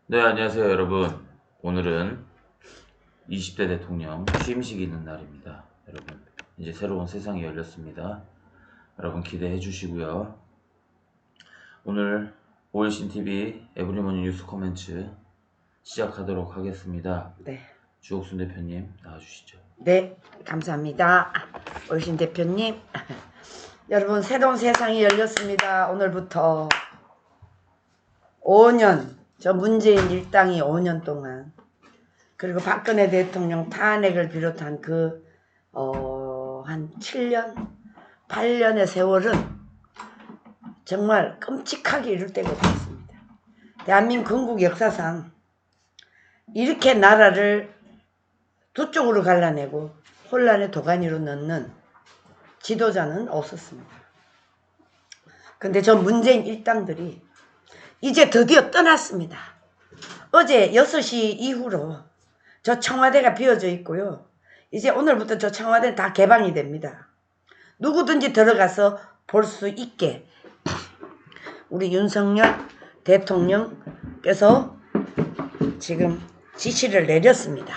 네, 안녕하세요, 여러분. 오늘은 20대 대통령 취임식 있는 날입니다. 여러분, 이제 새로운 세상이 열렸습니다. 여러분 기대해 주시고요. 오늘 오일신TV 에브리모닝 뉴스 코멘츠 시작하도록 하겠습니다. 네. 주옥순 대표님 나와주시죠. 네, 감사합니다. 오신 대표님. 여러분, 새로운 세상이 열렸습니다. 오늘부터 5년, 저 문재인 일당이 5년 동안, 그리고 박근혜 대통령 탄핵을 비롯한 한 7년, 8년의 세월은 정말 끔찍하게 이룰 때가 없었습니다. 대한민국 건국 역사상 이렇게 나라를 두 쪽으로 갈라내고 혼란의 도가니로 넣는 지도자는 없었습니다. 근데 저 문재인 일당들이 이제 드디어 떠났습니다. 어제 6시 이후로 저 청와대가 비어져 있고요. 이제 오늘부터 저 청와대는 다 개방이 됩니다. 누구든지 들어가서 볼 수 있게 우리 윤석열 대통령께서 지금 지시를 내렸습니다.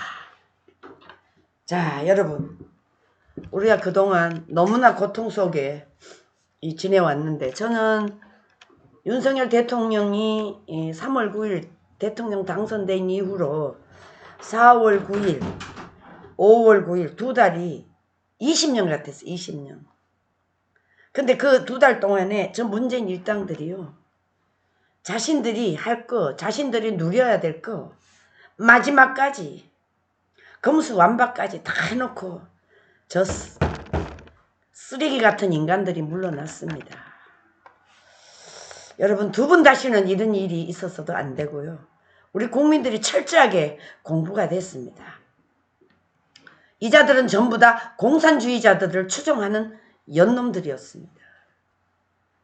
자, 여러분, 우리가 그동안 너무나 고통 속에 지내왔는데, 저는 윤석열 대통령이 3월 9일 대통령 당선된 이후로 4월 9일, 5월 9일 두 달이 20년 같았어요. 20년. 근데 그 두 달 동안에 저 문재인 일당들이요, 자신들이 할 거, 자신들이 누려야 될 거 마지막까지 검수완박까지 다 해놓고 저 쓰레기 같은 인간들이 물러났습니다. 여러분, 두 번 다시는 이런 일이 있었어도 안 되고요. 우리 국민들이 철저하게 공부가 됐습니다. 이자들은 전부 다 공산주의자들을 추종하는 연놈들이었습니다.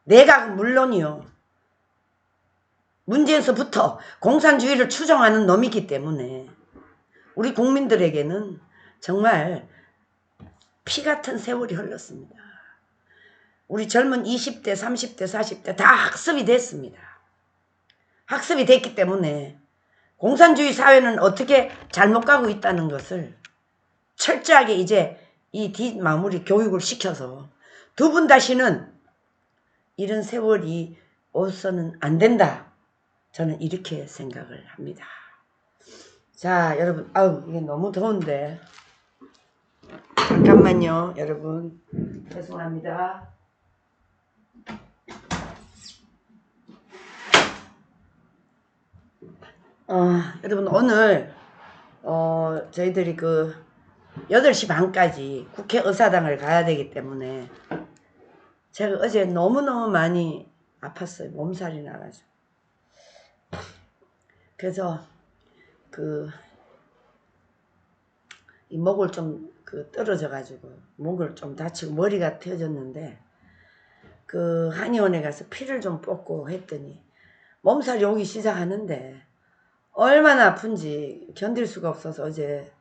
내가 물론이요, 문재인서부터 공산주의를 추종하는 놈이기 때문에 우리 국민들에게는 정말 피 같은 세월이 흘렀습니다. 우리 젊은 20대, 30대, 40대 다 학습이 됐습니다. 학습이 됐기 때문에 공산주의 사회는 어떻게 잘못 가고 있다는 것을 철저하게 이제 이 뒷마무리 교육을 시켜서 두 번 다시는 이런 세월이 오서는 안 된다. 저는 이렇게 생각을 합니다. 자, 여러분, 아우, 이게 너무 더운데. 잠깐만요, 여러분. 죄송합니다. 여러분, 오늘, 저희들이 8시 반까지 국회의사당을 가야 되기 때문에 제가 어제 너무너무 많이 아팠어요. 몸살이 나가지고. 그래서, 이 목을 좀 떨어져가지고 목을 좀 다치고 머리가 터졌는데 한의원에 가서 피를 좀 뽑고 했더니 몸살이 오기 시작하는데 얼마나 아픈지 견딜 수가 없어서 어제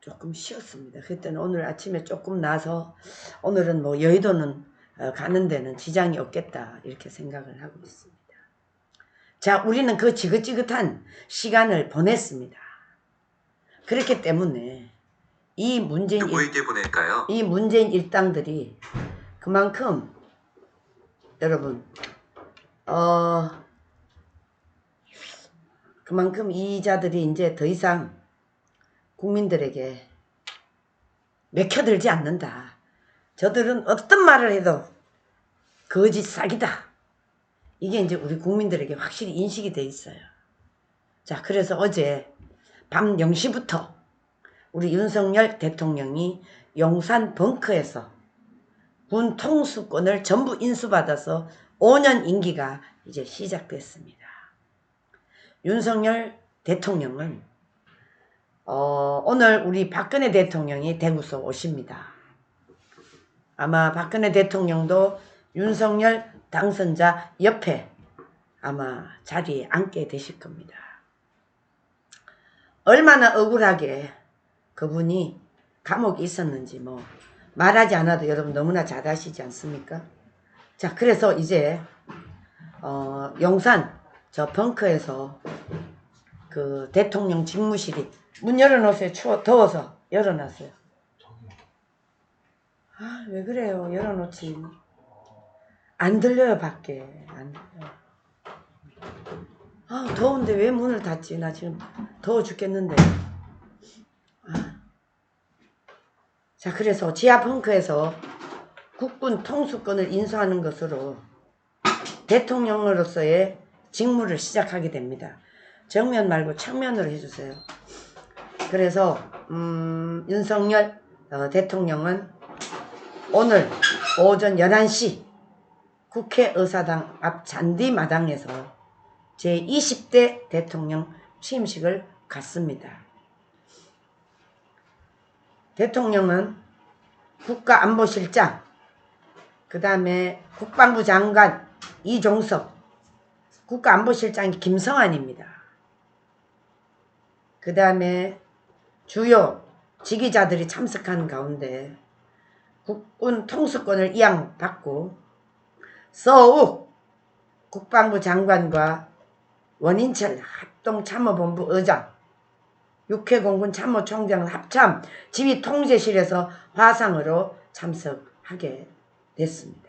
조금 쉬었습니다. 그때는 오늘 아침에 조금 나서 오늘은 뭐 여의도는 가는 데는 지장이 없겠다 이렇게 생각을 하고 있습니다. 자, 우리는 그 지긋지긋한 시간을 보냈습니다. 그렇기 때문에 이 누구에게 보낼까요? 이 문재인 일당들이 그만큼 여러분 그만큼 이자들이 이제 더 이상 국민들에게 맥혀들지 않는다. 저들은 어떤 말을 해도 거짓 사기다. 이게 이제 우리 국민들에게 확실히 인식이 돼 있어요. 자, 그래서 어제 밤 0시부터 우리 윤석열 대통령이 용산 벙커에서 군 통수권을 전부 인수받아서 5년 임기가 이제 시작됐습니다. 윤석열 대통령은 오늘 우리 박근혜 대통령이 대구서 오십니다. 아마 박근혜 대통령도 윤석열 당선자 옆에 아마 자리에 앉게 되실 겁니다. 얼마나 억울하게 그분이 감옥에 있었는지 뭐 말하지 않아도 여러분 너무나 잘 아시지 않습니까? 자, 그래서 이제 용산 저 벙커에서 그 대통령 직무실이 문 열어놓으세요. 더워서 열어놨어요. 아, 왜 그래요? 열어놓지. 안 들려요, 밖에. 안 들려요. 아, 더운데 왜 문을 닫지? 나 지금 더워 죽겠는데. 아. 자, 그래서 지하 펑크에서 국군 통수권을 인수하는 것으로 대통령으로서의 직무를 시작하게 됩니다. 정면 말고 측면으로 해주세요. 그래서 윤석열 대통령은 오늘 오전 11시 국회의사당 앞 잔디마당에서 제20대 대통령 취임식을 갖습니다. 대통령은 국가안보실장, 그 다음에 국방부 장관 이종석, 국가안보실장이 김성환입니다. 그 다음에 주요 지기자들이 참석하는 가운데 국군 통수권을 이양받고 서욱 국방부 장관과 원인철 합동참모본부 의장, 육해공군 참모총장 합참 지휘통제실에서 화상으로 참석하게 됐습니다.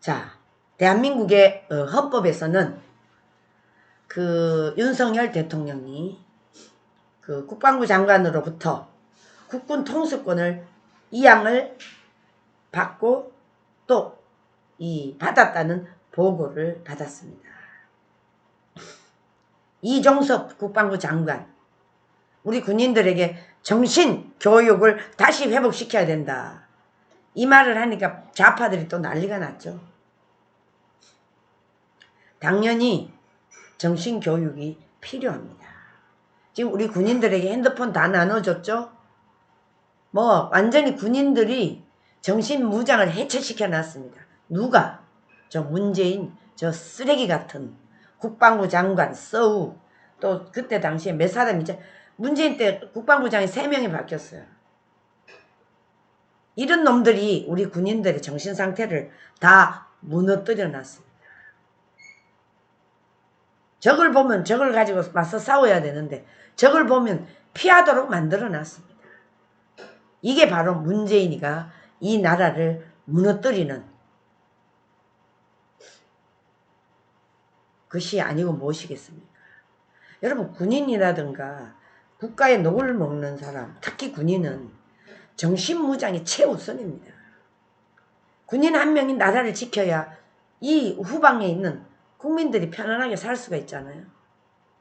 자, 대한민국의 헌법에서는 그 윤석열 대통령이 그 국방부 장관으로부터 국군 통수권을 이양을 받고 또 받았다는 보고를 받았습니다. 이종석 국방부 장관, 우리 군인들에게 정신교육을 다시 회복시켜야 된다. 이 말을 하니까 좌파들이 또 난리가 났죠. 당연히 정신교육이 필요합니다. 지금 우리 군인들에게 핸드폰 다 나눠줬죠? 뭐 완전히 군인들이 정신무장을 해체시켜 놨습니다. 누가? 저 문재인, 저 쓰레기 같은 국방부 장관, 서우, 또 그때 당시에 몇 사람이 이제 문재인 때 국방부장이 3명이 바뀌었어요. 이런 놈들이 우리 군인들의 정신상태를 다 무너뜨려 놨습니다. 적을 보면 적을 가지고 맞서 싸워야 되는데 적을 보면 피하도록 만들어 놨습니다. 이게 바로 문재인이가 이 나라를 무너뜨리는 것이 아니고 무엇이겠습니까? 여러분, 군인이라든가 국가의 녹을 먹는 사람, 특히 군인은 정신무장이 최우선입니다. 군인 한 명이 나라를 지켜야 이 후방에 있는 국민들이 편안하게 살 수가 있잖아요.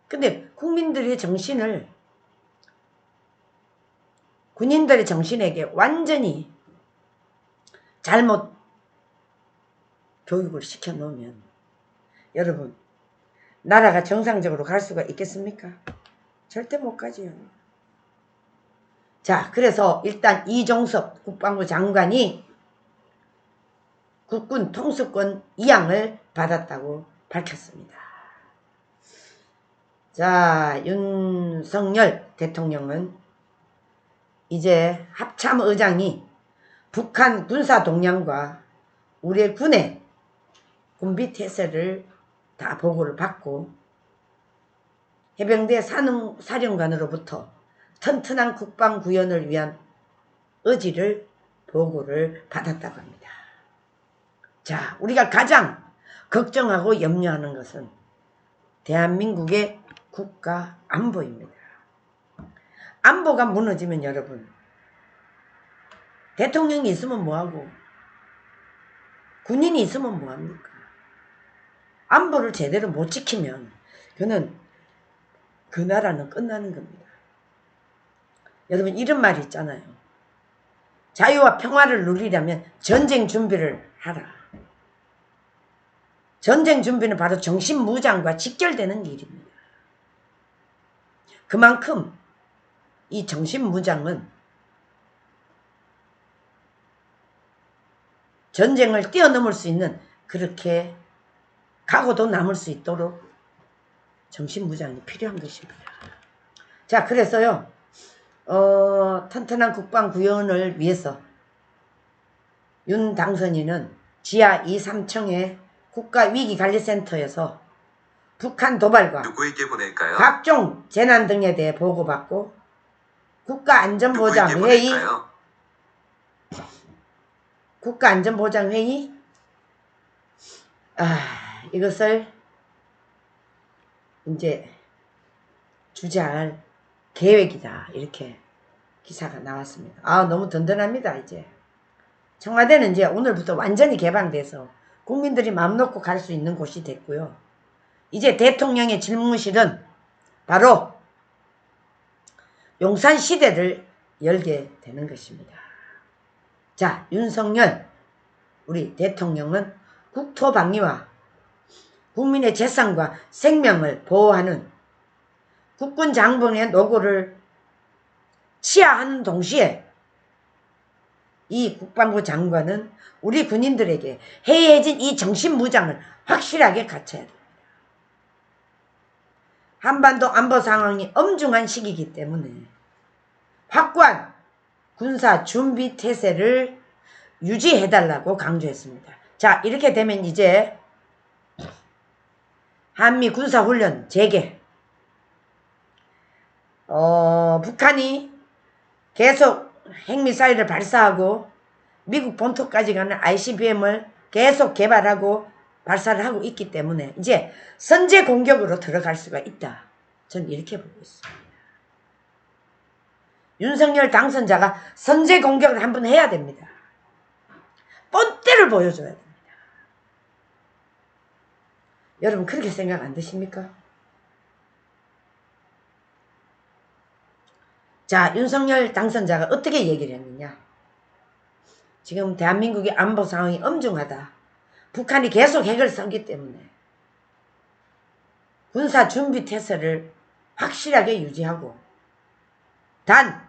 근데 국민들의 정신을 군인들의 정신에게 완전히 잘못 교육을 시켜 놓으면 여러분, 나라가 정상적으로 갈 수가 있겠습니까? 절대 못 가지요. 자, 그래서 일단 이종석 국방부 장관이 국군 통수권 이양을 받았다고 밝혔습니다. 자, 윤석열 대통령은 이제 합참의장이 북한 군사 동향과 우리 군의 군비 태세를 다 보고를 받고 해병대 사령관으로부터 튼튼한 국방 구현을 위한 의지를 보고를 받았다고 합니다. 자, 우리가 가장 걱정하고 염려하는 것은 대한민국의 국가 안보입니다. 안보가 무너지면 여러분, 대통령이 있으면 뭐하고 군인이 있으면 뭐합니까? 안보를 제대로 못 지키면 그 나라는 끝나는 겁니다. 여러분, 이런 말이 있잖아요. 자유와 평화를 누리려면 전쟁 준비를 하라. 전쟁 준비는 바로 정신무장과 직결되는 일입니다. 그만큼 이 정신무장은 전쟁을 뛰어넘을 수 있는, 그렇게 각오도 남을 수 있도록 정신무장이 필요한 것입니다. 자, 그래서요, 튼튼한 국방 구현을 위해서 윤 당선인은 지하 2, 3층의 국가위기관리센터에서 북한 도발과 누구에게 보낼까요? 각종 재난 등에 대해 보고받고 누구에게 보낼까요? 국가안전보장회의 이것을 이제 주재할 계획이다. 이렇게 기사가 나왔습니다. 너무 든든합니다. 이제 청와대는 이제 오늘부터 완전히 개방돼서 국민들이 마음 놓고 갈 수 있는 곳이 됐고요. 이제 대통령의 집무실은 바로 용산시대를 열게 되는 것입니다. 자, 윤석열 우리 대통령은 국토방위와 국민의 재산과 생명을 보호하는 국군장병의 노고를 치하하는 동시에 이 국방부 장관은 우리 군인들에게 해이해진 이 정신무장을 확실하게 갖춰야 됩니다. 한반도 안보 상황이 엄중한 시기이기 때문에 확고한 군사 준비 태세를 유지해달라고 강조했습니다. 자, 이렇게 되면 이제 한미 군사훈련 재개, 북한이 계속 핵미사일을 발사하고 미국 본토까지 가는 ICBM을 계속 개발하고 발사를 하고 있기 때문에 이제 선제 공격으로 들어갈 수가 있다. 저는 이렇게 보고 있습니다. 윤석열 당선자가 선제 공격을 한번 해야 됩니다. 뻔때를 보여줘야 됩니다. 여러분 그렇게 생각 안 드십니까? 자, 윤석열 당선자가 어떻게 얘기를 했느냐. 지금 대한민국의 안보 상황이 엄중하다. 북한이 계속 핵을 쏘기 때문에 군사 준비 태세를 확실하게 유지하고 단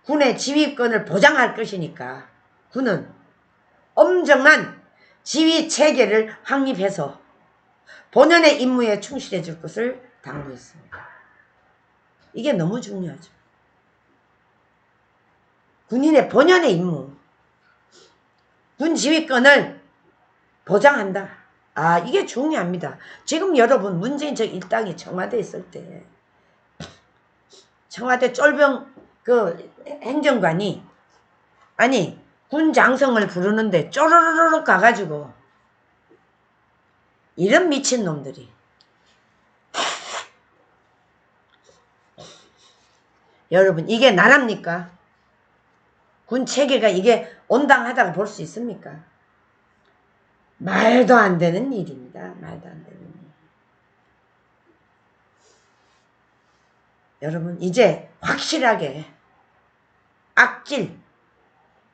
군의 지휘권을 보장할 것이니까 군은 엄정한 지휘 체계를 확립해서 본연의 임무에 충실해 줄 것을 당부했습니다. 이게 너무 중요하죠. 군인의 본연의 임무, 군 지휘권을 보장한다. 이게 중요합니다. 지금 여러분 문재인 저 일당이 청와대에 있을 때 청와대 쫄병 그 행정관이 군 장성을 부르는데 쪼르르르 가가지고 이런 미친놈들이 여러분 이게 나랍니까? 군 체계가 이게 온당하다고 볼 수 있습니까? 말도 안 되는 일입니다. 말도 안 되는 일. 여러분 이제 확실하게 악질,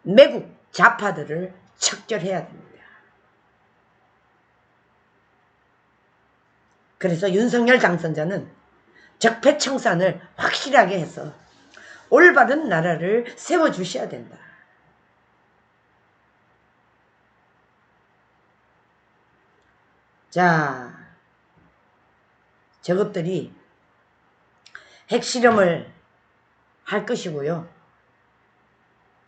매국 좌파들을 척결해야 됩니다. 그래서 윤석열 당선자는 적폐청산을 확실하게 해서 올바른 나라를 세워주셔야 된다. 자, 저것들이 핵실험을 할 것이고요.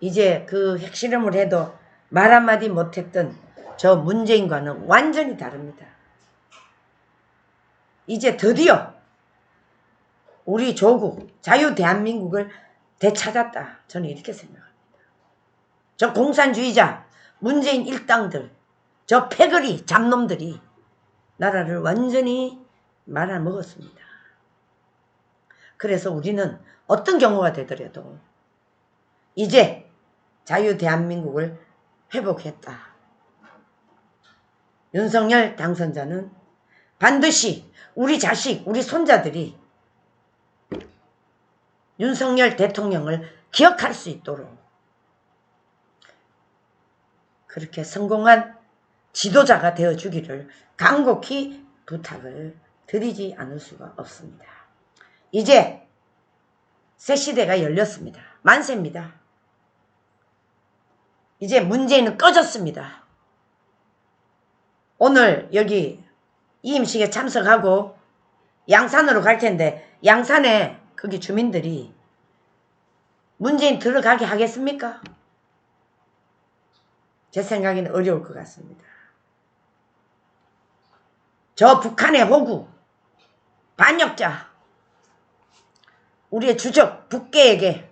이제 그 핵실험을 해도 말 한마디 못했던 저 문재인과는 완전히 다릅니다. 이제 드디어 우리 조국, 자유 대한민국을 되찾았다. 저는 이렇게 생각합니다. 저 공산주의자, 문재인 일당들, 저 패거리 잡놈들이 나라를 완전히 말아먹었습니다. 그래서 우리는 어떤 경우가 되더라도 이제 자유 대한민국을 회복했다. 윤석열 당선자는 반드시 우리 자식, 우리 손자들이 윤석열 대통령을 기억할 수 있도록 그렇게 성공한 지도자가 되어주기를 간곡히 부탁을 드리지 않을 수가 없습니다. 이제 새 시대가 열렸습니다. 만세입니다. 이제 문재인은 꺼졌습니다. 오늘 여기 이임식에 참석하고 양산으로 갈 텐데 양산에 거기 주민들이 문재인 들어가게 하겠습니까? 제 생각에는 어려울 것 같습니다. 저 북한의 호구, 반역자 우리의 주적 북계에게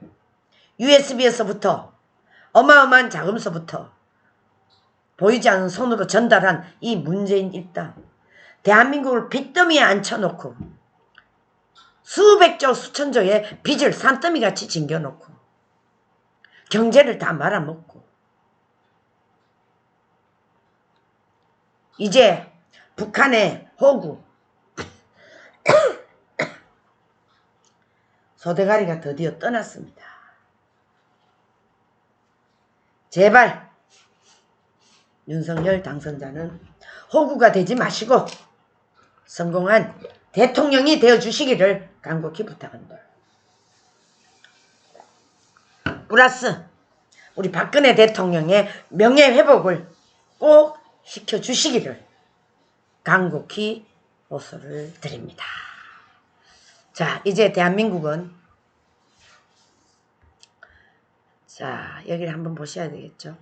USB에서부터 어마어마한 자금서부터 보이지 않는 손으로 전달한 이 문재인 일당, 대한민국을 빚더미에 앉혀놓고 수백조 수천조의 빚을 산더미같이 징겨놓고 경제를 다 말아먹고 이제 북한의 호구 소대가리가 드디어 떠났습니다. 제발 윤석열 당선자는 호구가 되지 마시고 성공한 대통령이 되어주시기를 간곡히 부탁한다. 플러스 우리 박근혜 대통령의 명예회복을 꼭 시켜주시기를 간곡히 호소를 드립니다. 자, 이제 대한민국은 자, 여기를 한번 보셔야 되겠죠.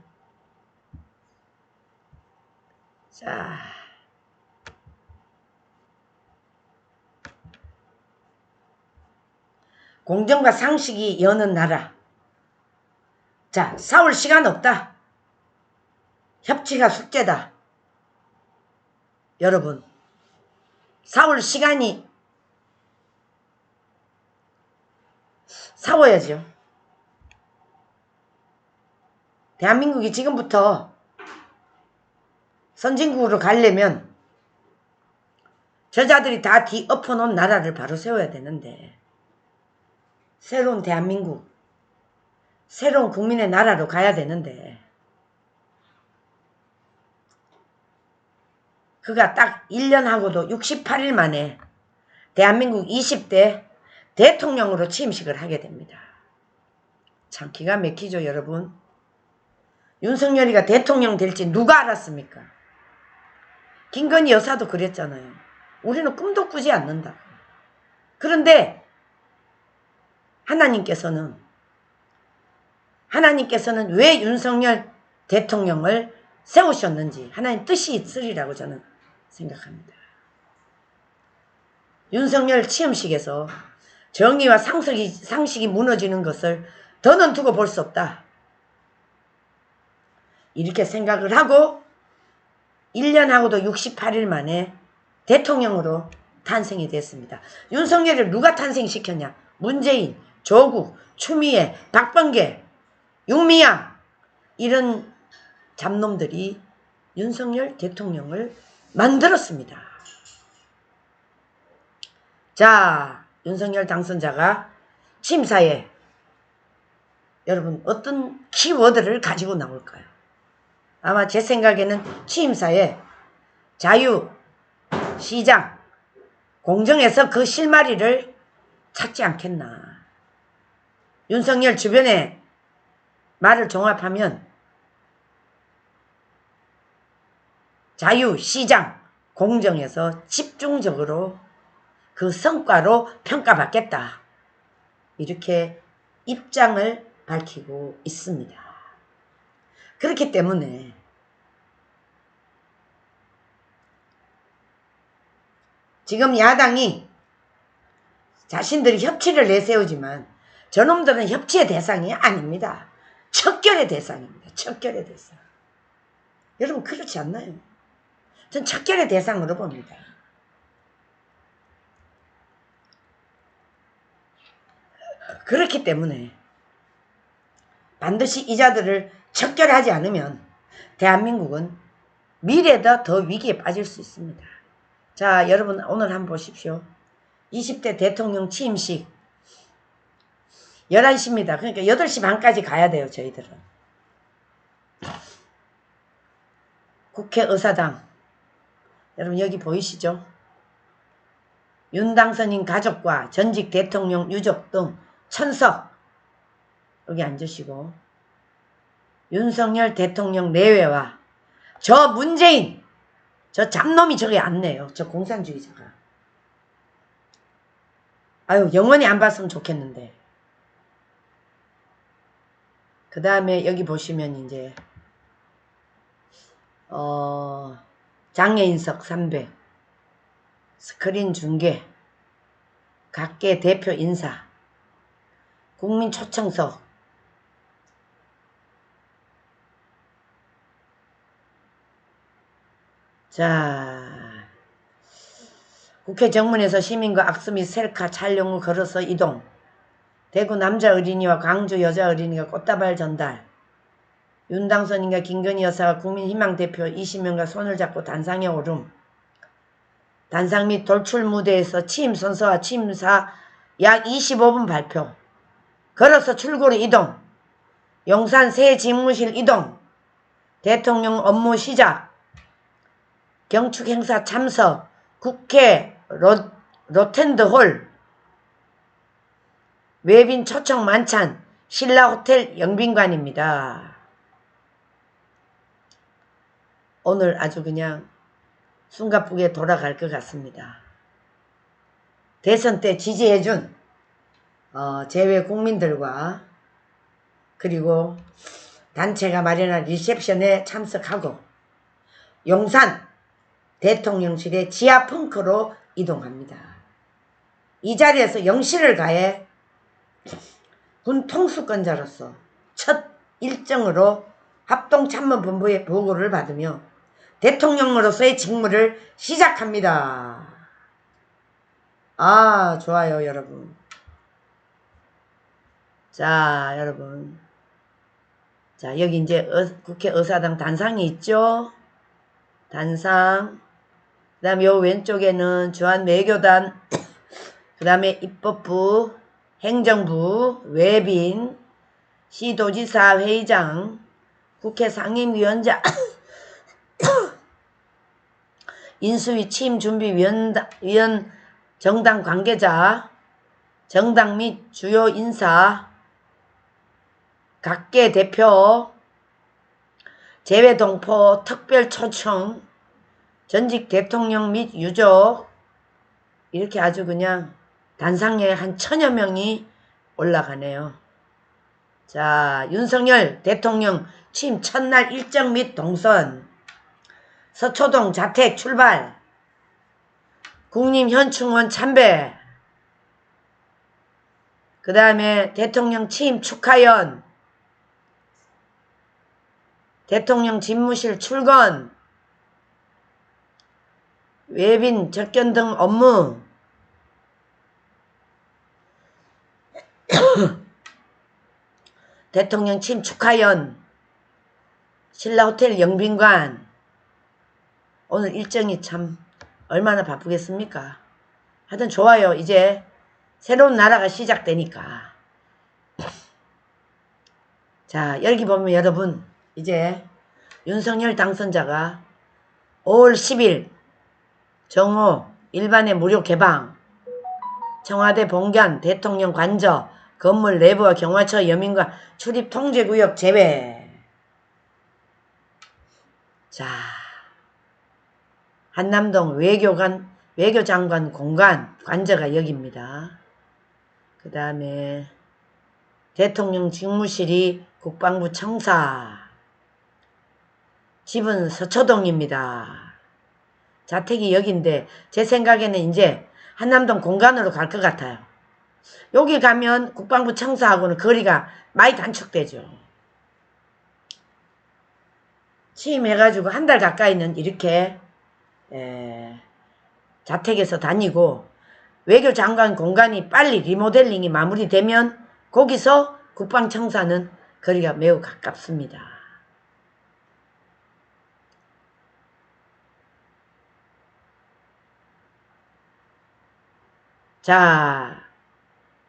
자, 공정과 상식이 여는 나라. 자, 싸울 시간 없다. 협치가 숙제다. 여러분, 싸울 시간이 싸워야죠. 대한민국이 지금부터 선진국으로 가려면 저자들이 다 뒤엎어놓은 나라를 바로 세워야 되는데 새로운 대한민국, 새로운 국민의 나라로 가야 되는데 그가 딱 1년하고도 68일 만에 대한민국 20대 대통령으로 취임식을 하게 됩니다. 참 기가 막히죠, 여러분. 윤석열이가 대통령 될지 누가 알았습니까? 김건희 여사도 그랬잖아요. 우리는 꿈도 꾸지 않는다. 그런데 하나님께서는 왜 윤석열 대통령을 세우셨는지 하나님 뜻이 있으리라고 저는 생각합니다. 윤석열 취임식에서 정의와 상식이 무너지는 것을 더는 두고 볼 수 없다. 이렇게 생각을 하고 1년하고도 68일 만에 대통령으로 탄생이 됐습니다. 윤석열을 누가 탄생시켰냐? 문재인, 조국, 추미애, 박범계, 윤미향 이런 잡놈들이 윤석열 대통령을 만들었습니다. 자, 윤석열 당선자가 취임사에 여러분 어떤 키워드를 가지고 나올까요? 아마 제 생각에는 취임사에 자유, 시장, 공정에서 그 실마리를 찾지 않겠나. 윤석열 주변에 말을 종합하면 자유, 시장, 공정에서 집중적으로 그 성과로 평가받겠다. 이렇게 입장을 밝히고 있습니다. 그렇기 때문에 지금 야당이 자신들이 협치를 내세우지만 저놈들은 협치의 대상이 아닙니다. 척결의 대상입니다. 척결의 대상. 여러분 그렇지 않나요? 전 척결의 대상으로 봅니다. 그렇기 때문에 반드시 이 자들을 척결하지 않으면 대한민국은 미래도 더 위기에 빠질 수 있습니다. 자, 여러분 오늘 한번 보십시오. 20대 대통령 취임식 11시입니다. 그러니까 8시 반까지 가야 돼요. 저희들은. 국회의사당 여러분 여기 보이시죠? 윤 당선인 가족과 전직 대통령 유족 등 천석 여기 앉으시고 윤석열 대통령 내외와 저 문재인 저 잡놈이 저기 앉네요. 저 공산주의자가. 아유 영원히 안 봤으면 좋겠는데. 그 다음에 여기 보시면 이제 장애인석 300 스크린 중계 각계 대표 인사, 국민 초청석, 자, 국회 정문에서 시민과 악수 및 셀카 촬영을 걸어서 이동, 대구 남자 어린이와 광주 여자 어린이가 꽃다발 전달, 윤당선인과 김건희 여사가 국민희망 대표 20명과 손을 잡고 단상에 오름, 단상 및 돌출 무대에서 취임 선서와 취임사 약 25분 발표, 걸어서 출구로 이동, 용산 새 집무실 이동, 대통령 업무 시작, 경축 행사 참석, 국회 로텐드홀, 외빈 초청 만찬, 신라호텔 영빈관입니다. 오늘 아주 그냥 숨가쁘게 돌아갈 것 같습니다. 대선 때 지지해준 제외 국민들과 그리고 단체가 마련한 리셉션에 참석하고 용산 대통령실의 지하 펑크로 이동합니다. 이 자리에서 영시를 가해 군 통수권자로서 첫 일정으로 합동참모본부의 보고를 받으며 대통령으로서의 직무를 시작합니다. 아, 좋아요, 여러분. 자, 여러분. 자, 여기 이제 국회 의사당 단상이 있죠? 단상. 그 다음에 요 왼쪽에는 주한외교단, 그 다음에 입법부, 행정부, 외빈, 시도지사 회의장, 국회 상임위원장, 인수위 취임준비위원 정당 관계자, 정당 및 주요 인사, 각계 대표, 재외동포 특별 초청, 전직 대통령 및 유족, 이렇게 아주 그냥 단상에 한 1000여 명이 올라가네요. 자, 윤석열 대통령 취임 첫날 일정 및 동선, 서초동 자택 출발, 국립현충원 참배, 그 다음에 대통령 취임 축하연, 대통령 집무실 출건, 외빈 접견 등 업무, 대통령 취임 축하연, 신라호텔 영빈관. 오늘 일정이 참 얼마나 바쁘겠습니까? 하여튼 좋아요. 이제 새로운 나라가 시작되니까. 자, 여기 보면 여러분, 이제 윤석열 당선자가 5월 10일 정오 일반의 무료 개방, 청와대 본관, 대통령 관저, 건물 내부와 경화처 여민관 출입 통제구역 제외. 자, 한남동 외교장관 공간 관저가 여기입니다. 그 다음에 대통령 직무실이 국방부 청사, 집은 서초동입니다. 자택이 여기인데 제 생각에는 이제 한남동 공간으로 갈 것 같아요. 여기 가면 국방부 청사하고는 거리가 많이 단축되죠. 취임해가지고 한 달 가까이는 이렇게 자택에서 다니고, 외교장관 공간이 빨리 리모델링이 마무리되면 거기서 국방청사는 거리가 매우 가깝습니다. 자,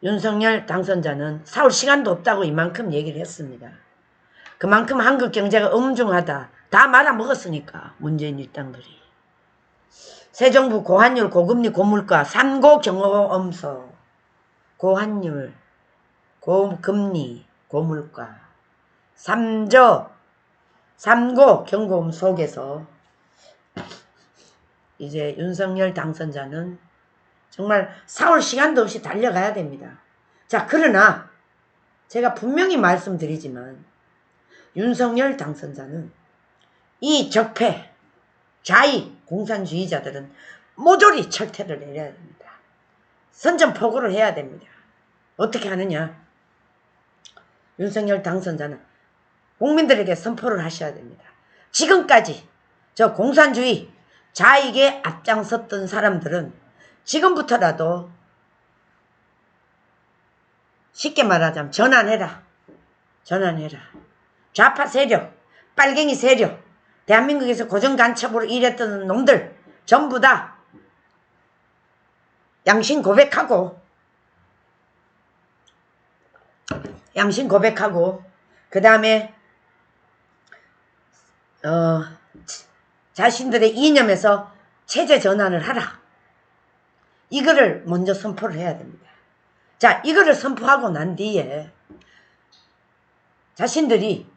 윤석열 당선자는 사올 시간도 없다고 이만큼 얘기를 했습니다. 그만큼 한국 경제가 엄중하다. 다 말아먹었으니까, 문재인 일당들이. 새 정부 고환율, 고금리, 고물가, 3고 경험서, 고환율, 고금리, 고물가, 3고 경고음 속에서 이제 윤석열 당선자는 정말 사올 시간도 없이 달려가야 됩니다. 자, 그러나 제가 분명히 말씀드리지만 윤석열 당선자는 이 적폐, 좌익, 공산주의자들은 모조리 철퇴를 내려야 됩니다. 선전포고를 해야 됩니다. 어떻게 하느냐? 윤석열 당선자는 국민들에게 선포를 하셔야 됩니다. 지금까지 저 공산주의 자익에 앞장섰던 사람들은 지금부터라도 쉽게 말하자면 전환해라. 전환해라. 좌파 세력, 빨갱이 세력, 대한민국에서 고정간첩으로 일했던 놈들 전부 다 양심 고백하고 그 다음에 자신들의 이념에서 체제 전환을 하라. 이거를 먼저 선포를 해야 됩니다. 자, 이거를 선포하고 난 뒤에 자신들이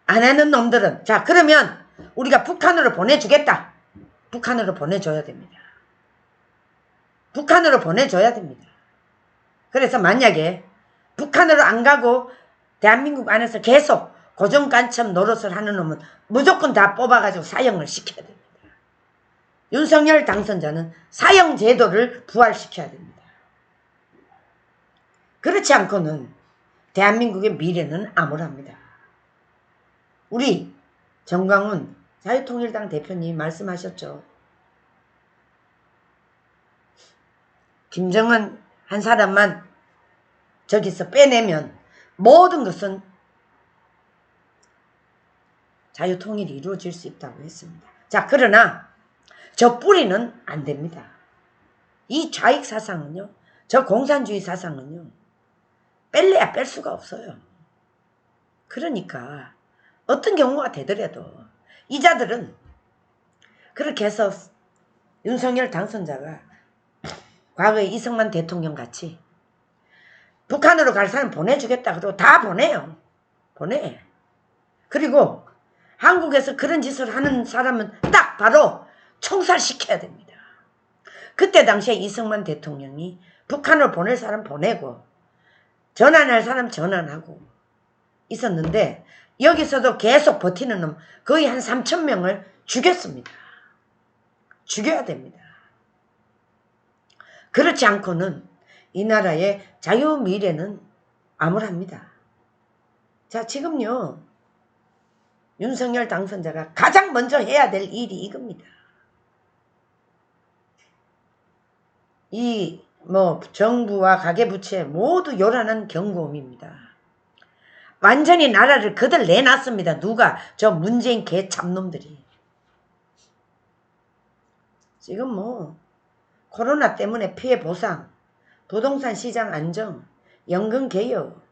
안 하는 놈들은 자, 그러면 우리가 북한으로 보내주겠다. 북한으로 보내줘야 됩니다. 북한으로 보내줘야 됩니다. 그래서 만약에 북한으로 안 가고 대한민국 안에서 계속 고정간첩 노릇을 하는 놈은 무조건 다 뽑아가지고 사형을 시켜야 됩니다. 윤석열 당선자는 사형 제도를 부활시켜야 됩니다. 그렇지 않고는 대한민국의 미래는 암울합니다. 우리 정광훈 자유통일당 대표님 말씀하셨죠. 김정은 한 사람만 저기서 빼내면 모든 것은 자유통일이 이루어질 수 있다고 했습니다. 자, 그러나 저 뿌리는 안 됩니다. 이 좌익 사상은요, 저 공산주의 사상은요, 뺄래야 뺄 수가 없어요. 그러니까 어떤 경우가 되더라도 이 자들은 그렇게 해서 윤석열 당선자가 과거에 이승만 대통령 같이 북한으로 갈 사람 보내주겠다 그러고 다 보내요. 보내. 그리고 한국에서 그런 짓을 하는 사람은 딱 바로 총살시켜야 됩니다. 그때 당시에 이승만 대통령이 북한으로 보낼 사람 보내고 전환할 사람 전환하고 있었는데 여기서도 계속 버티는 놈 거의 한 3,000명을 죽였습니다. 죽여야 됩니다. 그렇지 않고는 이 나라의 자유 미래는 암울합니다. 자, 지금요 윤석열 당선자가 가장 먼저 해야 될 일이 이겁니다. 이 정부와 가계부채 모두 요란한 경고음입니다. 완전히 나라를 그들 내놨습니다. 누가? 저 문재인 개참놈들이. 지금 코로나 때문에 피해 보상, 부동산 시장 안정, 연금 개혁,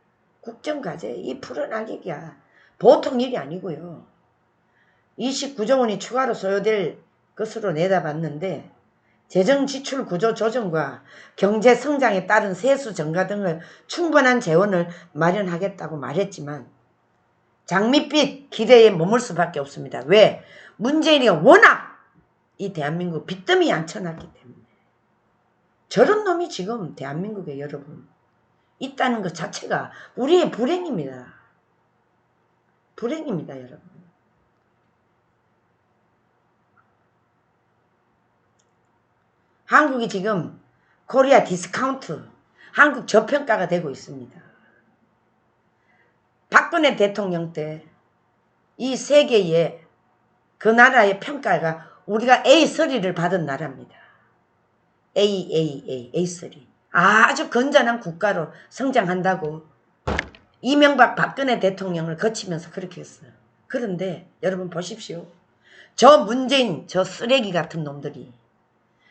국정과제 이 풀어나기가 보통 일이 아니고요. 29조 원이 추가로 소요될 것으로 내다봤는데 재정 지출 구조 조정과 경제 성장에 따른 세수 증가 등을 충분한 재원을 마련하겠다고 말했지만 장밋빛 기대에 머물 수밖에 없습니다. 왜? 문재인이 워낙 이 대한민국 빚더미 앉혀놨기 때문에. 저런 놈이 지금 대한민국에 여러분 있다는 것 자체가 우리의 불행입니다. 불행입니다, 여러분. 한국이 지금 코리아 디스카운트, 한국 저평가가 되고 있습니다. 박근혜 대통령 때 이 세계의 그 나라의 평가가 우리가 A3를 받은 나라입니다. A3. 아주 건전한 국가로 성장한다고 이명박 박근혜 대통령을 거치면서 그렇게 했어요. 그런데 여러분 보십시오. 저 문재인 저 쓰레기 같은 놈들이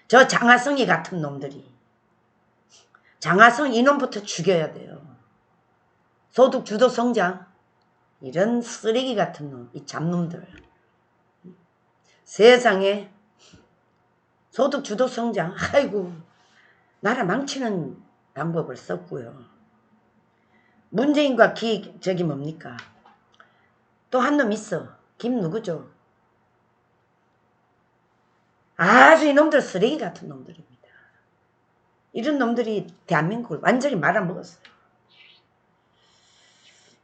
저 장하성이 같은 놈들이 장하성 이놈부터 죽여야 돼요. 소득 주도 성장 이런 쓰레기 같은 놈, 이 잡놈들 세상에 소득 주도 성장 아이고 나라 망치는 방법을 썼고요. 문재인과 저기 뭡니까 또 한 놈 있어. 김 누구죠? 아주 이놈들 쓰레기 같은 놈들입니다. 이런 놈들이 대한민국을 완전히 말아먹었어요.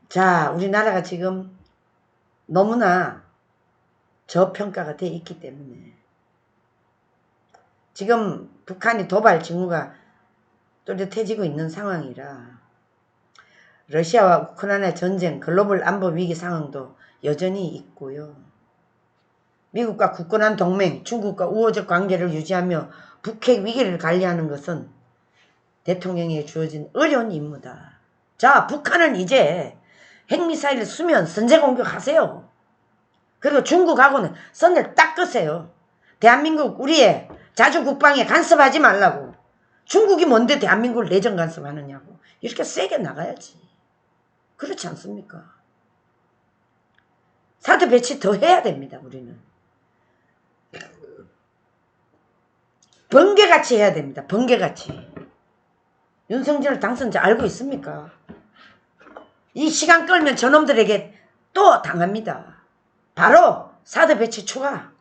자, 우리나라가 지금 너무나 저평가가 돼 있기 때문에 지금 북한이 도발 징후가 또렷해지고 있는 상황이라 러시아와 우크라이나 전쟁, 글로벌 안보 위기 상황도 여전히 있고요. 미국과 굳건한 동맹, 중국과 우호적 관계를 유지하며 북핵 위기를 관리하는 것은 대통령에게 주어진 어려운 임무다. 자, 북한은 이제 핵미사일 수면 선제 공격하세요. 그리고 중국하고는 선을 딱 끄세요. 대한민국 우리의 자주 국방에 간섭하지 말라고. 중국이 뭔데 대한민국을 내정 간섭하느냐고. 이렇게 세게 나가야지. 그렇지 않습니까? 사드 배치 더 해야 됩니다. 우리는. 번개같이 해야 됩니다. 번개같이. 윤석열 당선자 알고 있습니까? 이 시간 끌면 저놈들에게 또 당합니다. 바로 사드 배치 추가.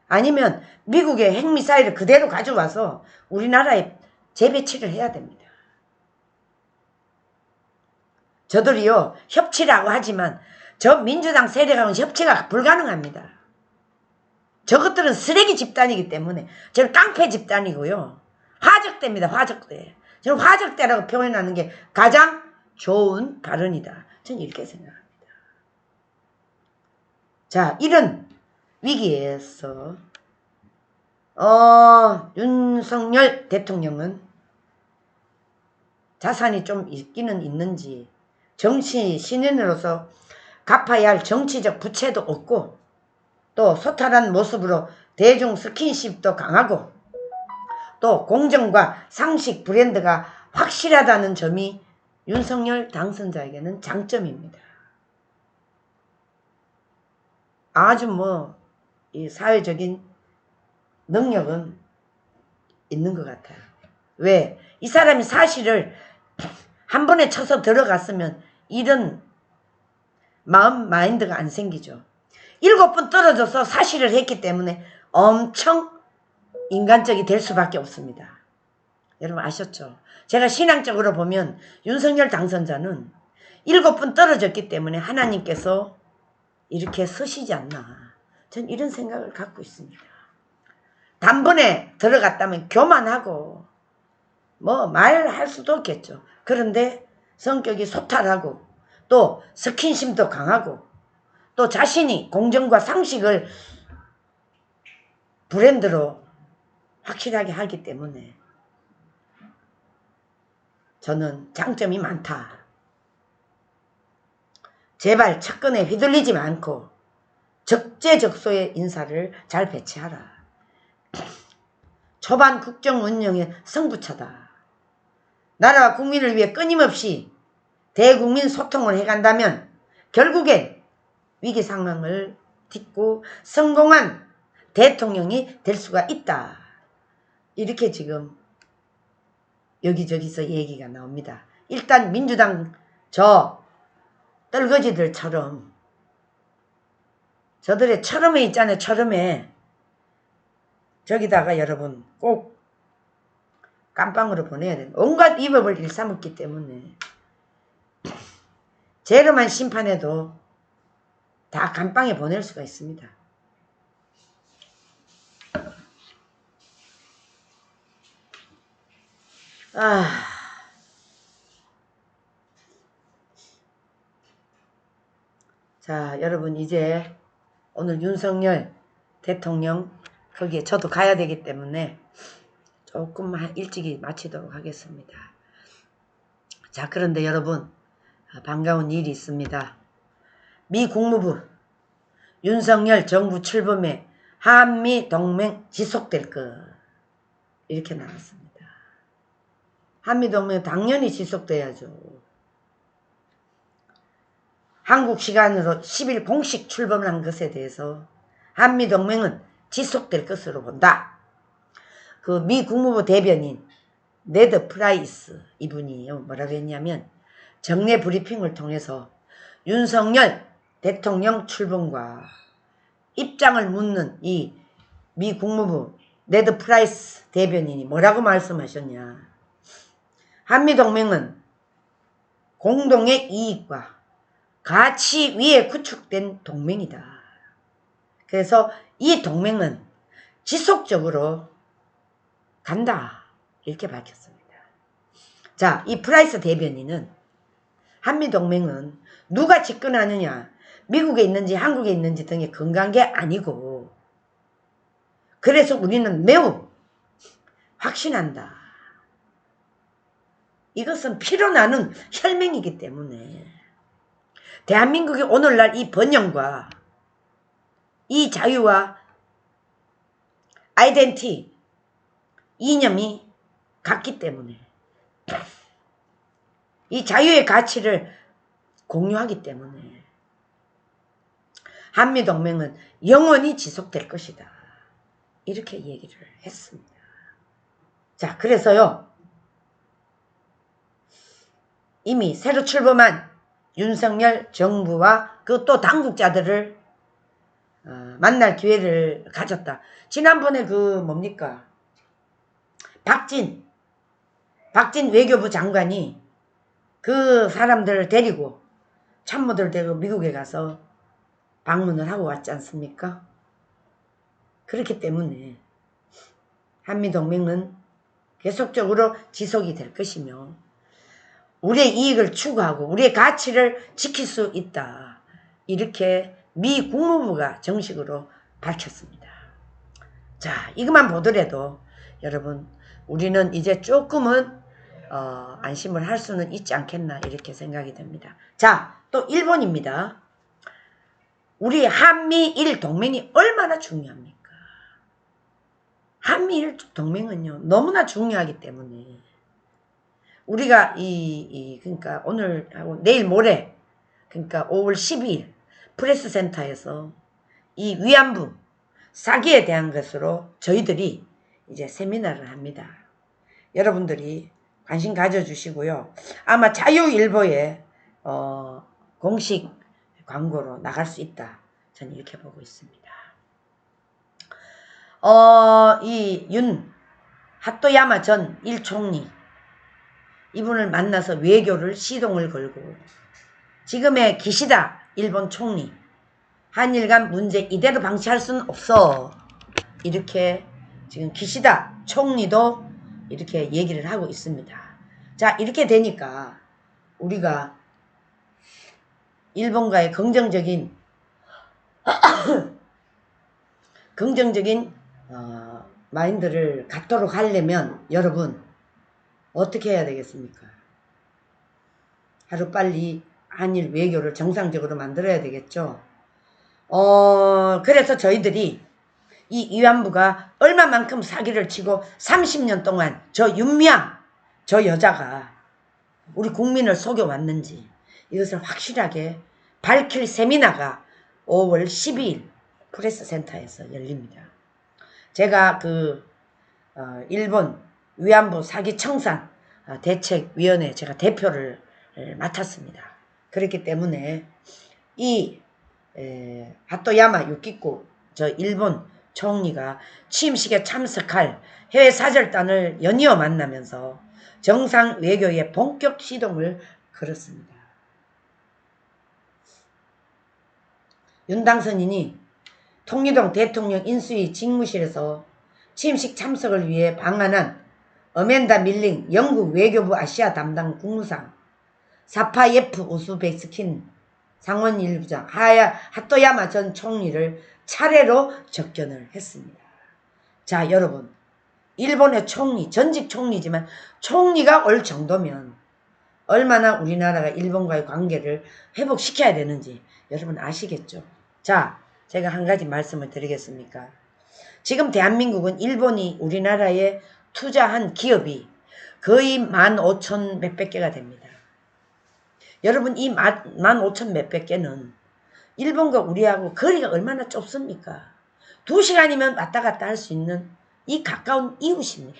아니면 미국의 핵미사일을 그대로 가져와서 우리나라에 재배치를 해야 됩니다. 저들이요 협치라고 하지만 저 민주당 세력하고는 협치가 불가능합니다. 저것들은 쓰레기 집단이기 때문에 저는 깡패 집단이고요. 화적대입니다. 화적대. 저는 화적대라고 표현하는 게 가장 좋은 발언이다. 저는 이렇게 생각합니다. 자, 이런 위기에서 윤석열 대통령은 자산이 좀 있기는 있는지 정치 신인으로서 갚아야 할 정치적 부채도 없고 또 소탈한 모습으로 대중 스킨십도 강하고 또 공정과 상식 브랜드가 확실하다는 점이 윤석열 당선자에게는 장점입니다. 아주 이 사회적인 능력은 있는 것 같아요. 왜? 이 사람이 사실을 한 번에 쳐서 들어갔으면 이런 마인드가 안 생기죠. 7번 떨어져서 사실을 했기 때문에 엄청 인간적이 될 수밖에 없습니다. 여러분 아셨죠? 제가 신앙적으로 보면 윤석열 당선자는 7번 떨어졌기 때문에 하나님께서 이렇게 서시지 않나. 전 이런 생각을 갖고 있습니다. 단번에 들어갔다면 교만하고 말할 수도 없겠죠. 그런데 성격이 소탈하고 또 스킨십도 강하고 또 자신이 공정과 상식을 브랜드로 확실하게 하기 때문에 저는 장점이 많다. 제발 측근에 휘둘리지 않고 적재적소의 인사를 잘 배치하라. 초반 국정 운영의 승부처다. 나라와 국민을 위해 끊임없이 대국민 소통을 해간다면 결국엔 위기 상황을 딛고 성공한 대통령이 될 수가 있다. 이렇게 지금 여기저기서 얘기가 나옵니다. 일단 민주당 저 떨거지들처럼 저들의 철음에 있잖아요. 철음에 저기다가 여러분 꼭 깜빵으로 보내야 돼요. 온갖 위법을 일삼았기 때문에 죄로만 심판해도 다 감방에 보낼 수가 있습니다. 자, 여러분 이제 오늘 윤석열 대통령 거기에 저도 가야 되기 때문에 조금만 일찍이 마치도록 하겠습니다. 자, 그런데 여러분 반가운 일이 있습니다. 미 국무부 윤석열 정부 출범에 한미 동맹 지속될 것 이렇게 나왔습니다. 한미 동맹 당연히 지속돼야죠. 한국 시간으로 10일 공식 출범한 것에 대해서 한미 동맹은 지속될 것으로 본다. 그 미 국무부 대변인 네드 프라이스 이분이 뭐라고 했냐면 정례 브리핑을 통해서 윤석열 대통령 출범과 입장을 묻는 이 미 국무부 네드 프라이스 대변인이 뭐라고 말씀하셨냐. 한미동맹은 공동의 이익과 가치 위에 구축된 동맹이다. 그래서 이 동맹은 지속적으로 간다. 이렇게 밝혔습니다. 자, 이 프라이스 대변인은 한미동맹은 누가 집권하느냐, 미국에 있는지 한국에 있는지 등에 근거한 게 아니고, 그래서 우리는 매우 확신한다. 이것은 피로 나는 혈맹이기 때문에 대한민국이 오늘날 이 번영과 이 자유와 아이덴티 이념이 같기 때문에 이 자유의 가치를 공유하기 때문에 한미동맹은 영원히 지속될 것이다. 이렇게 얘기를 했습니다. 자, 그래서요, 이미 새로 출범한 윤석열 정부와 그 또 당국자들을 만날 기회를 가졌다. 지난번에 그 뭡니까? 박진 외교부 장관이 그 사람들을 데리고 참모들 데리고 미국에 가서 방문을 하고 왔지 않습니까? 그렇기 때문에 한미동맹은 계속적으로 지속이 될 것이며 우리의 이익을 추구하고 우리의 가치를 지킬 수 있다. 이렇게 미 국무부가 정식으로 밝혔습니다. 자, 이것만 보더라도 여러분 우리는 이제 조금은 안심을 할 수는 있지 않겠나 이렇게 생각이 됩니다. 자, 또 일본입니다. 우리 한미일 동맹이 얼마나 중요합니까? 한미일 동맹은요 너무나 중요하기 때문에 우리가 그러니까 오늘하고 내일 모레 그러니까 5월 12일 프레스센터에서 이 위안부 사기에 대한 것으로 저희들이 이제 세미나를 합니다. 여러분들이 관심 가져주시고요. 아마 자유일보에 공식 광고로 나갈 수 있다. 저는 이렇게 보고 있습니다. 이 하토야마 전 일총리 이분을 만나서 외교를 시동을 걸고 지금의 기시다 일본 총리 한일 간 문제 이대로 방치할 수는 없어. 이렇게 지금 기시다 총리도 이렇게 얘기를 하고 있습니다. 자, 이렇게 되니까 우리가 일본과의 긍정적인 마인드를 갖도록 하려면 여러분 어떻게 해야 되겠습니까? 하루빨리 한일 외교를 정상적으로 만들어야 되겠죠. 그래서 저희들이 이 위안부가 얼마만큼 사기를 치고 30년 동안 저 윤미향 저 여자가 우리 국민을 속여왔는지 이것을 확실하게 밝힐 세미나가 5월 12일 프레스센터에서 열립니다. 제가 일본 위안부 사기 청산 대책위원회 제가 대표를 맡았습니다. 그렇기 때문에 이 하토야마 유키코 저 일본 총리가 취임식에 참석할 해외 사절단을 연이어 만나면서 정상 외교의 본격 시동을 걸었습니다. 윤당선인이 통일동 대통령 인수위 직무실에서 취임식 참석을 위해 방한한 어멘다 밀링 영국 외교부 아시아 담당 국무상 사파예프 우스베스킨 상원일부장 하토야마 전 총리를 차례로 접견을 했습니다. 자, 여러분 일본의 총리, 전직 총리지만 총리가 올 정도면 얼마나 우리나라가 일본과의 관계를 회복시켜야 되는지 여러분 아시겠죠? 자, 제가 한 가지 말씀을 드리겠습니까? 지금 대한민국은 일본이 우리나라에 투자한 기업이 거의 15,000 몇백 개가 됩니다. 여러분 이 15,000 몇백 개는 일본과 우리하고 거리가 얼마나 좁습니까? 2시간이면 왔다 갔다 할 수 있는 이 가까운 이웃입니다.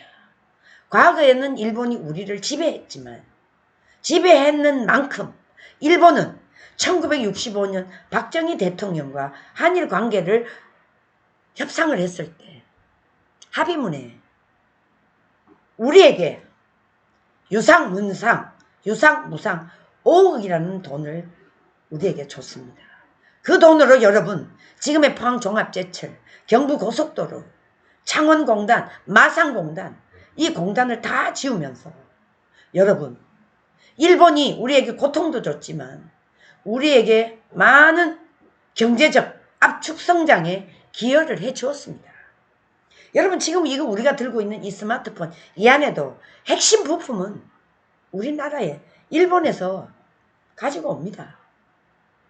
과거에는 일본이 우리를 지배했지만 지배했는 만큼 일본은 1965년 박정희 대통령과 한일 관계를 협상을 했을 때 합의문에 우리에게 유상무상 5억이라는 돈을 우리에게 줬습니다. 그 돈으로 여러분 지금의 포항종합제철, 경부고속도로, 창원공단, 마산공단 이 공단을 다 지으면서 여러분, 일본이 우리에게 고통도 줬지만 우리에게 많은 경제적 압축 성장에 기여를 해 주었습니다. 여러분, 지금 이거 우리가 들고 있는 이 스마트폰, 이 안에도 핵심 부품은 우리나라에 일본에서 가지고 옵니다.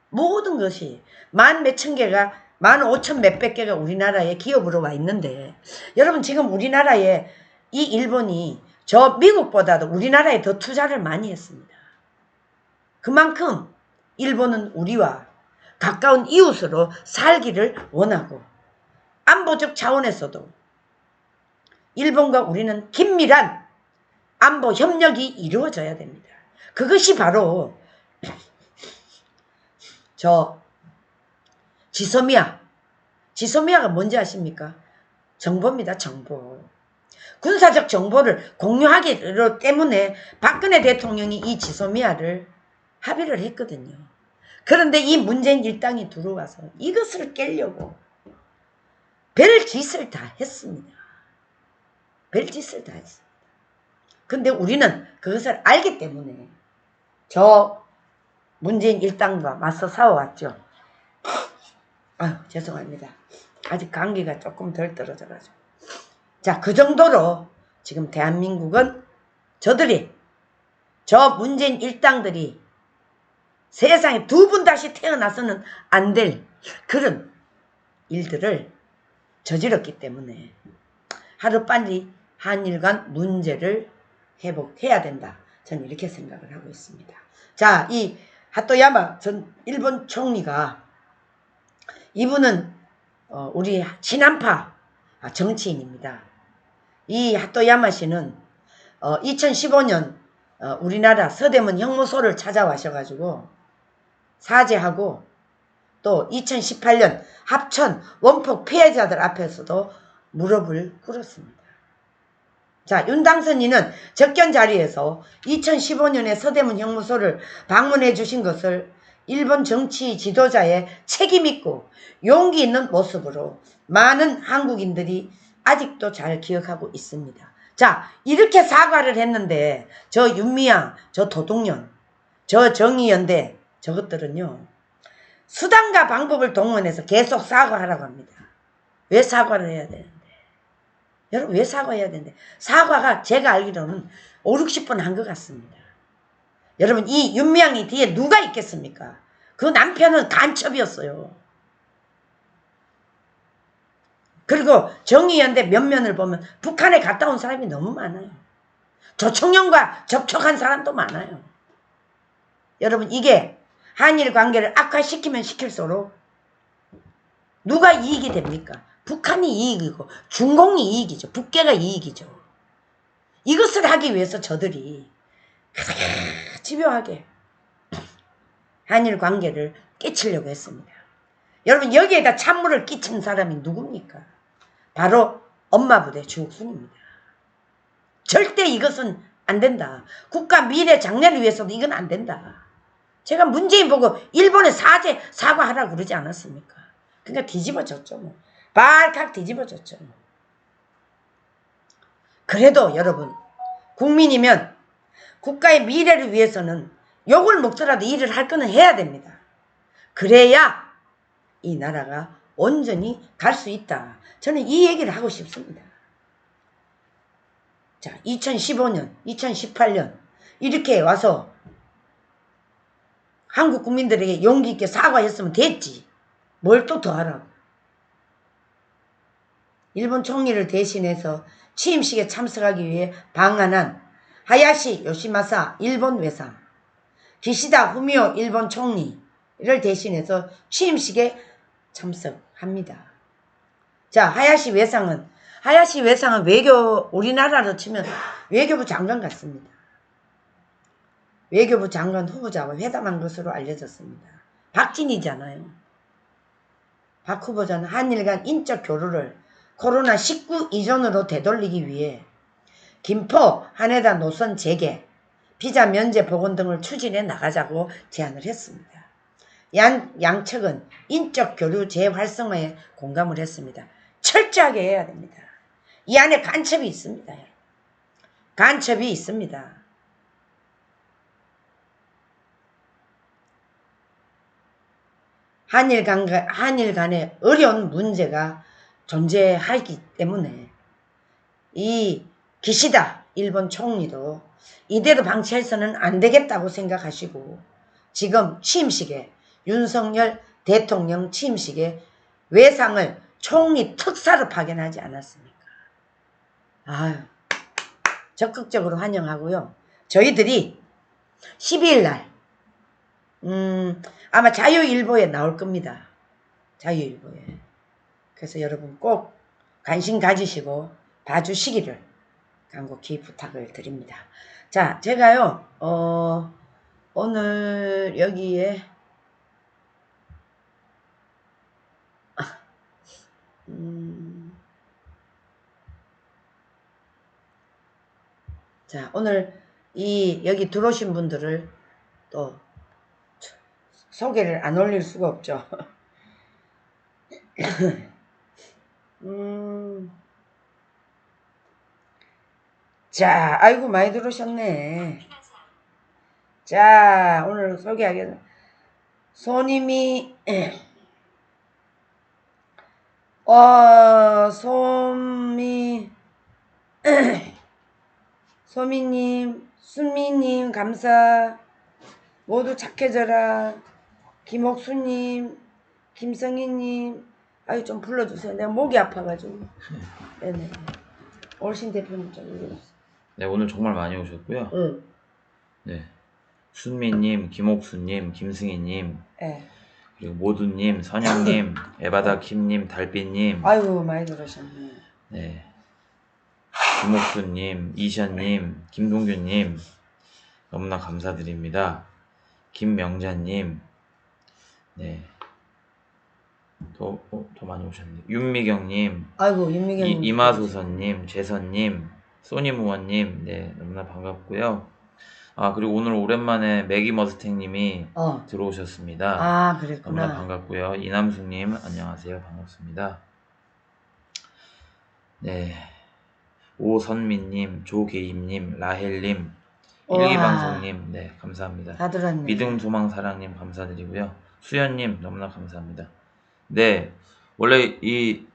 모든 것이 만 몇천 개가, 만 오천 몇백 개가 우리나라에 기업으로 와 있는데, 여러분, 지금 우리나라에 이 일본이 저 미국보다도 우리나라에 더 투자를 많이 했습니다. 그만큼 일본은 우리와 가까운 이웃으로 살기를 원하고, 안보적 차원에서도 일본과 우리는 긴밀한 안보 협력이 이루어져야 됩니다. 그것이 바로 저 지소미아가 뭔지 아십니까? 정보입니다. 정보. 군사적 정보를 공유하기 때문에 박근혜 대통령이 이 지소미아를 합의를 했거든요. 그런데 이 문재인 일당이 들어와서 이것을 깨려고 별짓을 다 했습니다. 별짓을 다 했습니다. 근데 우리는 그것을 알기 때문에 저 문재인 일당과 맞서 싸워왔죠. 아유, 죄송합니다. 아직 감기가 조금 덜 떨어져가지고. 자, 그 정도로 지금 대한민국은 저들이, 저 문재인 일당들이 세상에 두 번 다시 태어나서는 안 될 그런 일들을 저질렀기 때문에 하루빨리 한일 간 문제를 회복해야 된다. 저는 이렇게 생각을 하고 있습니다. 자, 이 하토야마 전 일본 총리가, 이분은 우리 친한파 정치인입니다. 이 하토야마 씨는 2015년 우리나라 서대문 형무소를 찾아와셔가지고 사죄하고, 또 2018년 합천 원폭 피해자들 앞에서도 무릎을 꿇었습니다. 자, 윤당선인은 접견 자리에서 2015년에 서대문 형무소를 방문해 주신 것을 일본 정치 지도자의 책임있고 용기 있는 모습으로 많은 한국인들이 아직도 잘 기억하고 있습니다. 자, 이렇게 사과를 했는데 저 윤미향, 저 도동연, 저 정의연대, 저것들은요, 수단과 방법을 동원해서 계속 사과하라고 합니다. 왜 사과를 해야 되는데? 여러분, 왜 사과해야 되는데? 사과가 제가 알기로는 5, 60번 한 것 같습니다. 여러분, 이 윤미향이 뒤에 누가 있겠습니까? 그 남편은 간첩이었어요. 그리고 정의연대 면면을 보면 북한에 갔다 온 사람이 너무 많아요. 조총련과 접촉한 사람도 많아요. 여러분, 이게 한일 관계를 악화시키면 시킬수록 누가 이익이 됩니까? 북한이 이익이고 중공이 이익이죠. 북괴가 이익이죠. 이것을 하기 위해서 저들이 집요하게 한일 관계를 깨치려고 했습니다. 여러분, 여기에다 찬물을 끼친 사람이 누굽니까? 바로 엄마부대 주옥순입니다. 절대 이것은 안 된다. 국가 미래 장래를 위해서도 이건 안 된다. 제가 문재인 보고 일본에 사과하라고 그러지 않았습니까? 그러니까 뒤집어졌죠. 뭐. 발칵 뒤집어졌죠. 그래도 여러분, 국민이면 국가의 미래를 위해서는 욕을 먹더라도 일을 할 거는 해야 됩니다. 그래야 이 나라가 온전히 갈 수 있다. 저는 이 얘기를 하고 싶습니다. 자, 2015년, 2018년 이렇게 와서 한국 국민들에게 용기 있게 사과했으면 됐지. 뭘 또 더 하라고. 일본 총리를 대신해서 취임식에 참석하기 위해 방한한 하야시 요시마사 일본 외상, 기시다 후미오 일본 총리를 대신해서 취임식에 참석합니다. 자, 하야시 외상은 우리나라로 치면 외교부 장관 같습니다. 외교부 장관 후보자와 회담한 것으로 알려졌습니다. 박진이잖아요. 박 후보자는 한일 간 인적 교류를 코로나19 이전으로 되돌리기 위해 김포 한해다 노선 재개, 비자 면제 복원 등을 추진해 나가자고 제안을 했습니다. 양측은 인적 교류 재활성화에 공감을 했습니다. 철저하게 해야 됩니다. 이 안에 간첩이 있습니다. 간첩이 있습니다. 한일 간의 어려운 문제가 존재하기 때문에 이 기시다 일본 총리도 이대로 방치해서는 안 되겠다고 생각하시고 지금 취임식에 윤석열 대통령 취임식에 외상을 총리 특사로 파견하지 않았습니까? 아유, 적극적으로 환영하고요. 저희들이 12일 날 아마 자유일보에 나올 겁니다. 자유일보에. 그래서 여러분 꼭 관심 가지시고 봐주시기를 간곡히 부탁을 드립니다. 자, 제가요 오늘 여기에 자, 오늘 여기 들어오신 분들을 또 소개를 안 올릴 수가 없죠. 자, 아이고 많이 들어오셨네. 자, 오늘 소개하겠습니다. 소님이 소미님, 순미님 감사. 모두 착해져라. 김옥수님, 김성희님, 아유 좀 불러주세요. 내가 목이 아파가지고. 네네. 올신 대표님 좀 불러주세요. 네, 오늘 정말 많이 오셨고요. 응. 네, 순미님, 김옥수님, 김승희님, 네. 그리고 모두님, 선영님, 에바다킴님, 달빛님, 아이고 많이 들으셨네. 네, 김옥수님, 이션님, 김동규님 너무나 감사드립니다. 김명자님, 네, 더 많이 오셨네. 윤미경님, 아이고 윤미경 이마소선님, 재선님, 소니무원님, 네, 너무나 반갑고요. 아, 그리고 오늘 오랜만에 매기 머스탱님이 들어오셨습니다. 아, 그랬구나. 너무나 반갑고요. 이남숙님, 안녕하세요. 반갑습니다. 네, 오선민님, 조계임님, 라헬님, 일기방송님, 네, 감사합니다. 다 들었네. 믿음소망사랑님 감사드리고요. 수연님, 너무나 감사합니다. 네, 원래 이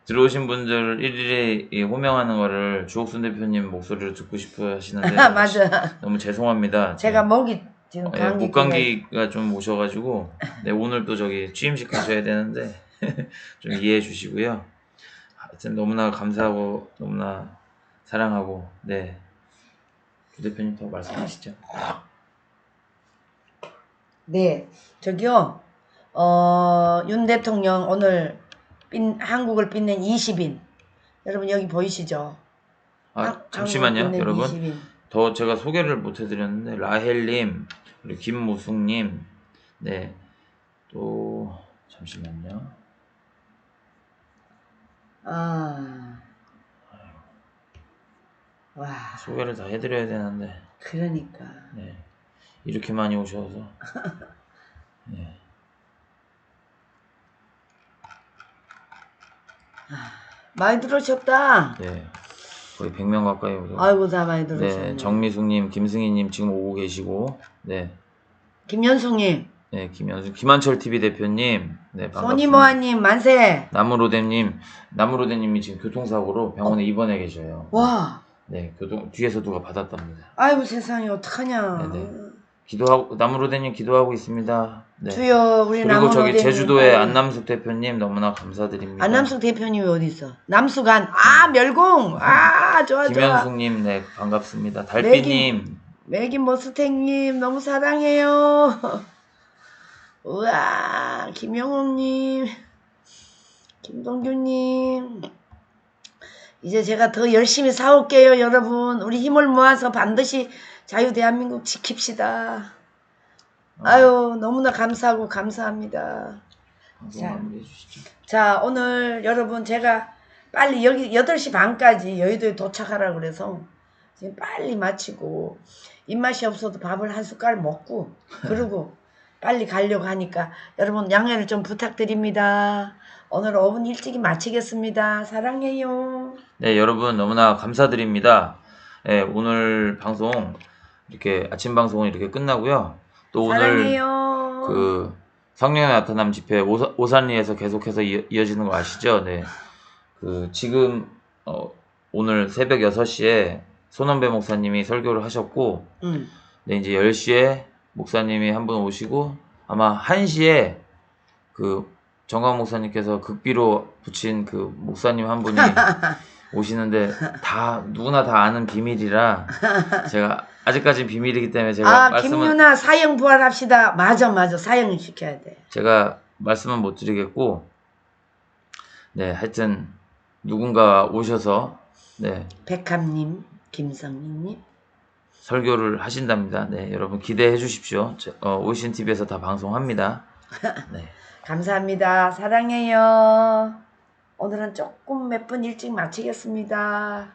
들어오신 분들 일일이 호명하는 거를 주옥순 대표님 목소리로 듣고 싶어 하시는데 맞아. 너무 죄송합니다. 제가 목이 지금 목감기가 좀 오셔가지고 네, 오늘 또 저기 취임식 가셔야 되는데 좀 이해해 주시고요. 하여튼 너무나 감사하고 너무나 사랑하고 네, 주 대표님 더 말씀하시죠. 네, 저기요. 윤 대통령 오늘 한국을 빛낸 20인 여러분 여기 보이시죠? 잠시만요 여러분. 20인. 더 제가 소개를 못 해드렸는데 라헬님, 그리고 김무숙님, 네, 또 잠시만요. 와, 소개를 다 해드려야 되는데. 그러니까. 네, 이렇게 많이 오셔서. 네. 많이 들어오셨다. 네, 거의 100명 가까이 오셔서. 아이고 다 많이 들어오셨네. 네, 정미숙님, 김승희님 지금 오고 계시고, 네. 김연숙님. 네, 김한철 TV 대표님, 네, 반갑습니다. 소니모아님 만세. 나무로대님이 지금 교통사고로 병원에 입원해 계셔요. 와. 네, 뒤에서 누가 받았답니다. 아이고 세상에 어떡하냐. 네네. 기도하고 나무로대님 기도하고 있습니다. 네. 주여 우리 그리고 저기 나무로대님. 제주도의 안남숙 대표님 너무나 감사드립니다. 안남숙 대표님이 어디 있어? 남수간. 멸공. 좋아. 김현숙님 네 반갑습니다. 달빛님. 매기 머스탱님 너무 사랑해요. 우와 김영옥님, 김동규님. 이제 제가 더 열심히 싸울게요 여러분. 우리 힘을 모아서 반드시 자유 대한민국 지킵시다. 아유 너무나 감사하고 감사합니다. 자 오늘 여러분 제가 빨리 여기 8시 반까지 여의도에 도착하라고 그래서 지금 빨리 마치고 입맛이 없어도 밥을 한 숟갈 먹고 그러고 빨리 가려고 하니까 여러분 양해를 좀 부탁드립니다. 오늘 5분 일찍이 마치겠습니다. 사랑해요. 네 여러분 너무나 감사드립니다. 네, 오늘 방송 이렇게 아침 방송은 이렇게 끝나고요. 또 오늘 사랑해요. 성령의 나타남 집회 오산리에서 계속해서 이어지는 거 아시죠? 네. 그 지금 오늘 새벽 6시에 손원배 목사님이 설교를 하셨고 네, 이제 10시에 목사님이 한 분 오시고 아마 1시에 그 정광 목사님께서 극비로 붙인 그 목사님 한 분이 오시는데 다 누구나 다 아는 비밀이라 제가 아직까지 비밀이기 때문에 제가 말씀은 김유나 사형 부활합시다. 맞아 사형 시켜야 돼. 제가 말씀은 못 드리겠고 네 하여튼 누군가 오셔서 네 백합님, 김성민님 설교를 하신답니다. 네 여러분 기대해 주십시오. 오이신 TV에서 다 방송합니다. 네. 감사합니다. 사랑해요. 오늘은 조금 몇 분 일찍 마치겠습니다.